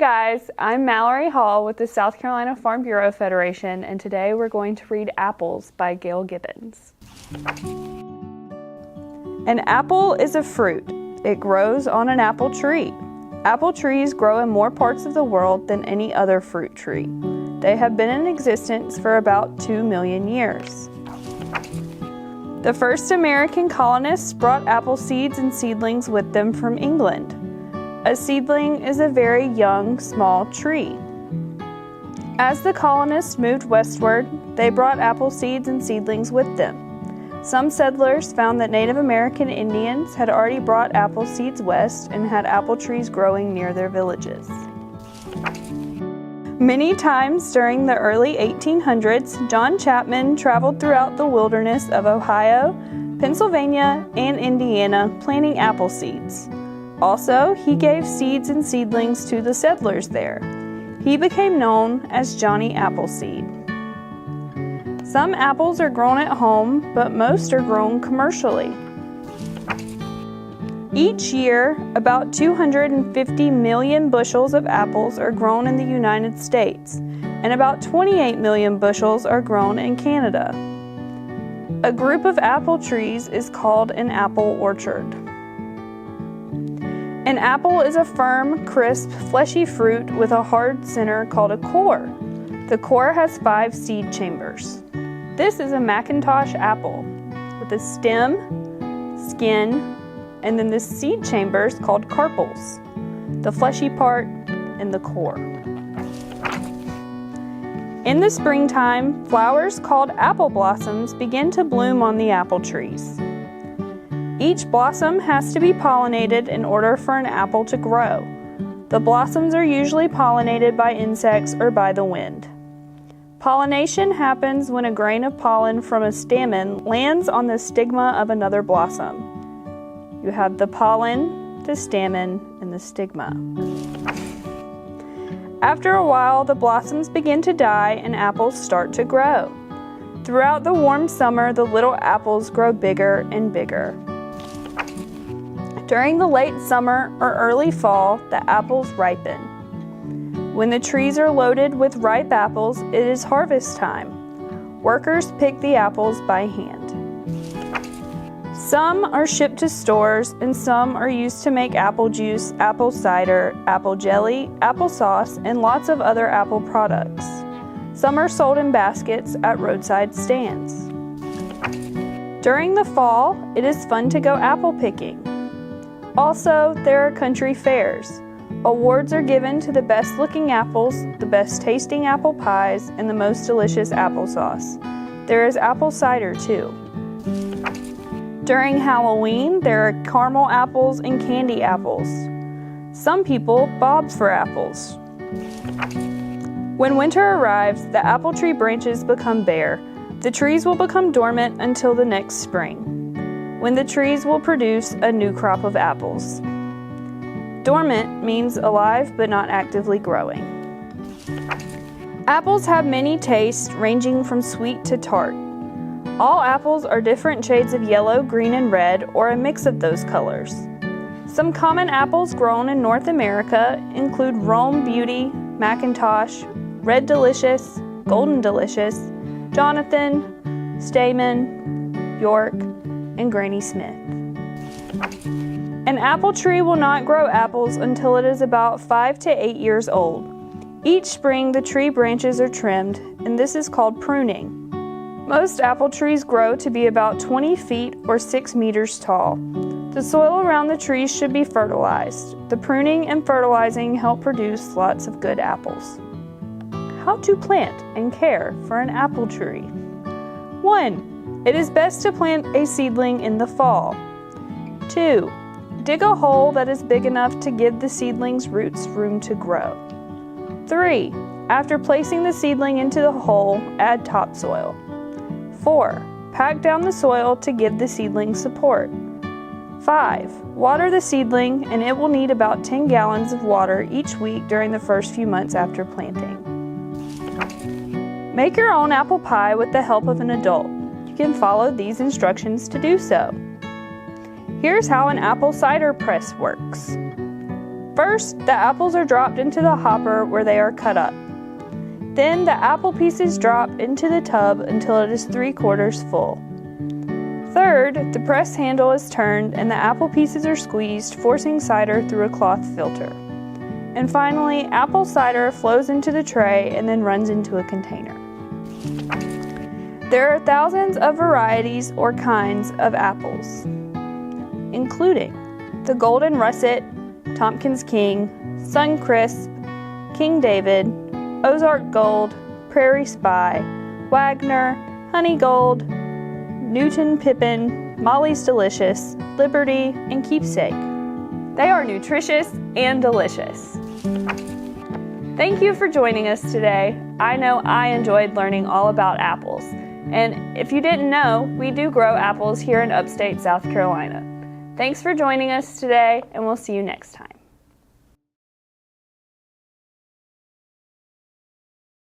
guys, I'm Mallory Hall with the South Carolina Farm Bureau Federation, and today we're going to read Apples by Gail Gibbons. An apple is a fruit. It grows on an apple tree. Apple trees grow in more parts of the world than any other fruit tree. They have been in existence for about 2 million years. The first American colonists brought apple seeds and seedlings with them from England. A seedling is a very young, small tree. As the colonists moved westward, they brought apple seeds and seedlings with them. Some settlers found that Native American Indians had already brought apple seeds west and had apple trees growing near their villages. Many times during the early 1800s, John Chapman traveled throughout the wilderness of Ohio, Pennsylvania, and Indiana planting apple seeds. Also, he gave seeds and seedlings to the settlers there. He became known as Johnny Appleseed. Some apples are grown at home, but most are grown commercially. Each year, about 250 million bushels of apples are grown in the United States, and about 28 million bushels are grown in Canada. A group of apple trees is called an apple orchard. An apple is a firm, crisp, fleshy fruit with a hard center called a core. The core has 5 seed chambers. This is a Macintosh apple with a stem, skin, and then the seed chambers called carpels, the fleshy part and the core. In the springtime, flowers called apple blossoms begin to bloom on the apple trees. Each blossom has to be pollinated in order for an apple to grow. The blossoms are usually pollinated by insects or by the wind. Pollination happens when a grain of pollen from a stamen lands on the stigma of another blossom. You have the pollen, the stamen, and the stigma. After a while, the blossoms begin to die and apples start to grow. Throughout the warm summer, the little apples grow bigger and bigger. During the late summer or early fall, the apples ripen. When the trees are loaded with ripe apples, it is harvest time. Workers pick the apples by hand. Some are shipped to stores and some are used to make apple juice, apple cider, apple jelly, applesauce, and lots of other apple products. Some are sold in baskets at roadside stands. During the fall, it is fun to go apple picking. Also, there are country fairs. Awards are given to the best looking apples, the best tasting apple pies, and the most delicious applesauce. There is apple cider too. During Halloween, there are caramel apples and candy apples. Some people bob for apples. When winter arrives, the apple tree branches become bare. The trees will become dormant until the next spring, when the trees will produce a new crop of apples. Dormant means alive but not actively growing. Apples have many tastes, ranging from sweet to tart. All apples are different shades of yellow, green, and red, or a mix of those colors. Some common apples grown in North America include Rome Beauty, Macintosh, Red Delicious, Golden Delicious, Jonathan, Stamen, York, and Granny Smith. An apple tree will not grow apples until it is about 5 to 8 years old. Each spring the tree branches are trimmed, and this is called pruning. Most apple trees grow to be about 20 feet or 6 meters tall. The soil around the trees should be fertilized. The pruning and fertilizing help produce lots of good apples. How to plant and care for an apple tree. 1. It is best to plant a seedling in the fall. 2. Dig a hole that is big enough to give the seedling's roots room to grow. 3. After placing the seedling into the hole, add topsoil. 4. Pack down the soil to give the seedling support. 5. Water the seedling, and it will need about 10 gallons of water each week during the first few months after planting. Make your own apple pie with the help of an adult. You can follow these instructions to do so. Here's how an apple cider press works. First, the apples are dropped into the hopper where they are cut up. Then the apple pieces drop into the tub until it is 3/4 full. Third, the press handle is turned and the apple pieces are squeezed, forcing cider through a cloth filter. And finally, apple cider flows into the tray and then runs into a container. There are thousands of varieties or kinds of apples, including the Golden Russet, Tompkins King, Suncrisp, King David, Ozark Gold, Prairie Spy, Wagner, Honey Gold, Newton Pippin, Molly's Delicious, Liberty, and Keepsake. They are nutritious and delicious. Thank you for joining us today. I know I enjoyed learning all about apples. And if you didn't know, we do grow apples here in Upstate, South Carolina. Thanks for joining us today, and we'll see you next time.